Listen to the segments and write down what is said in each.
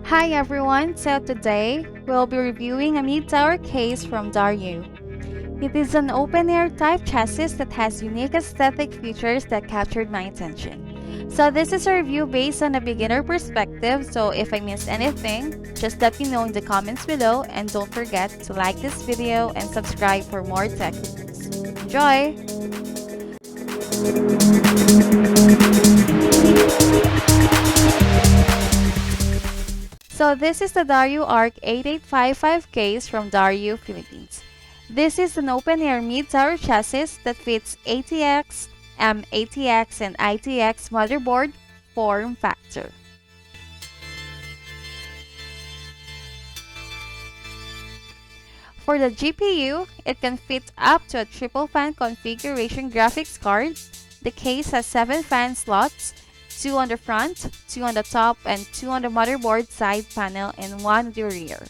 Hi everyone, so today we'll be reviewing a mid-tower case from Dareu. It is an open-air type chassis that has unique aesthetic features that captured my attention. So this is a review based on a beginner perspective, so if I missed anything, just let me know in the comments below and don't forget to like this video and subscribe for more tech reviews. Enjoy! So this is the Dareu Ark 8855 case from Dareu, Philippines. This is an open-air mid-tower chassis that fits ATX, ATX, and ITX motherboard form factor. For the GPU, it can fit up to a triple fan configuration graphics card. The case has 7 fan slots, 2 on the front, 2 on the top, and 2 on the motherboard side panel and 1 on the rear.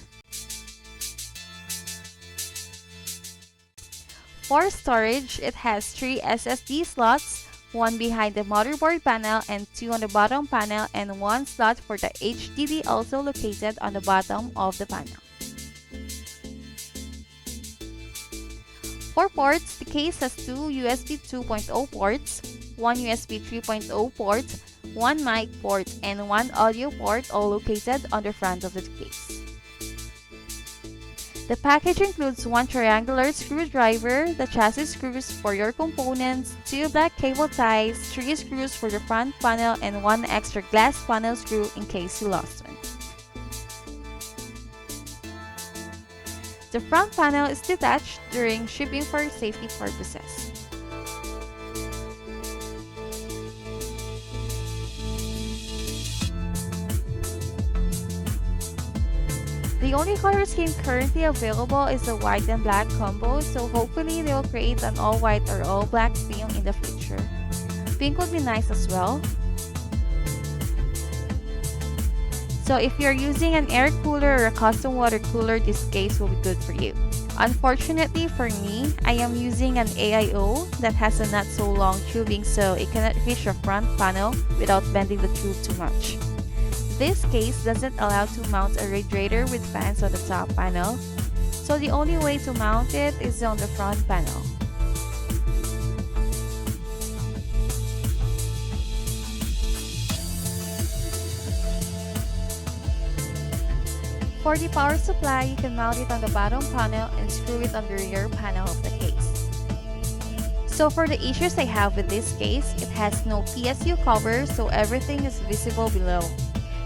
For storage, it has 3 SSD slots, 1 behind the motherboard panel and 2 on the bottom panel, and 1 slot for the HDD also located on the bottom of the panel. For ports, the case has 2 USB 2.0 ports, 1 USB 3.0 port, 1 mic port, and 1 audio port all located on the front of the case. The package includes 1 triangular screwdriver, the chassis screws for your components, 2 black cable ties, 3 screws for the front panel, and 1 extra glass panel screw in case you lost one. The front panel is detached during shipping for safety purposes. The only color scheme currently available is the white and black combo, so hopefully they will create an all-white or all-black theme in the future. Pink would be nice as well. So if you're using an air cooler or a custom water cooler, this case will be good for you. Unfortunately for me, I am using an AIO that has a not so long tubing, so it cannot reach the front panel without bending the tube too much. This case doesn't allow to mount a radiator with fans on the top panel, so the only way to mount it is on the front panel. For the power supply, you can mount it on the bottom panel and screw it on the rear panel of the case. So for the issues I have with this case, it has no PSU cover, so everything is visible below.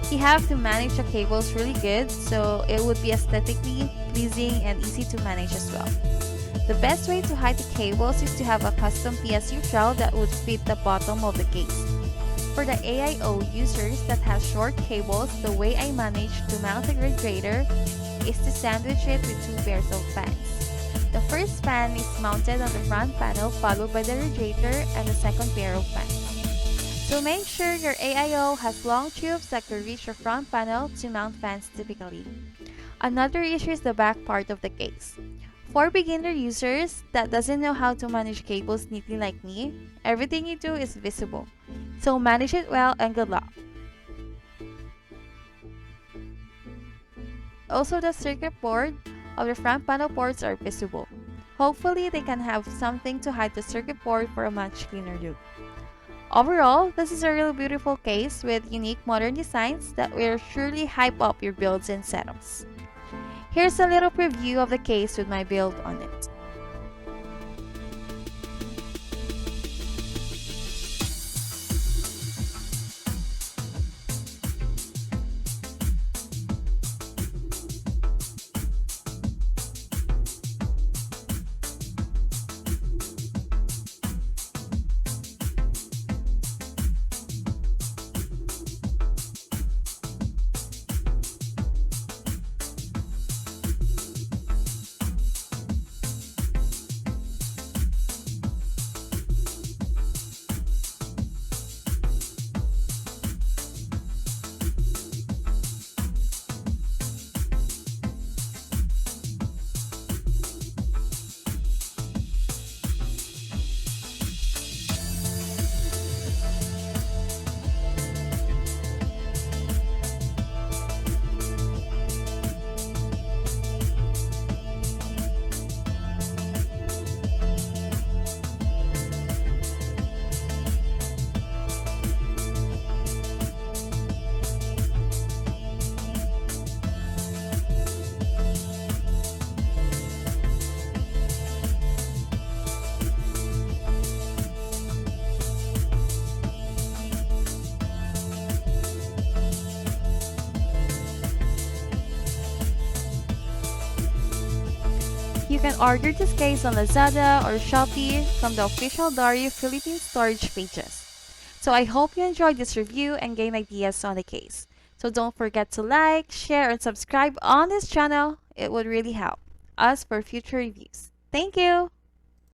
You have to manage the cables really good, so it would be aesthetically pleasing and easy to manage as well. The best way to hide the cables is to have a custom PSU shell that would fit the bottom of the case. For the AIO users that have short cables, the way I manage to mount the radiator is to sandwich it with 2 pairs of fans. The first fan is mounted on the front panel, followed by the radiator and the second pair of fans. So make sure your AIO has long tubes that can reach your front panel to mount fans typically. Another issue is the back part of the case. For beginner users that doesn't know how to manage cables neatly like me, everything you do is visible. So manage it well and good luck. Also, the circuit board of the front panel ports are visible. Hopefully, they can have something to hide the circuit board for a much cleaner look. Overall, this is a really beautiful case with unique modern designs that will surely hype up your builds and setups. Here's a little preview of the case with my build on it. you can order this case on Lazada or Shopee from the official Dareu Philippines storage pages. So I hope you enjoyed this review and gain ideas on the case. So don't forget to like, share, and subscribe on this channel. It would really help us for future reviews. Thank you!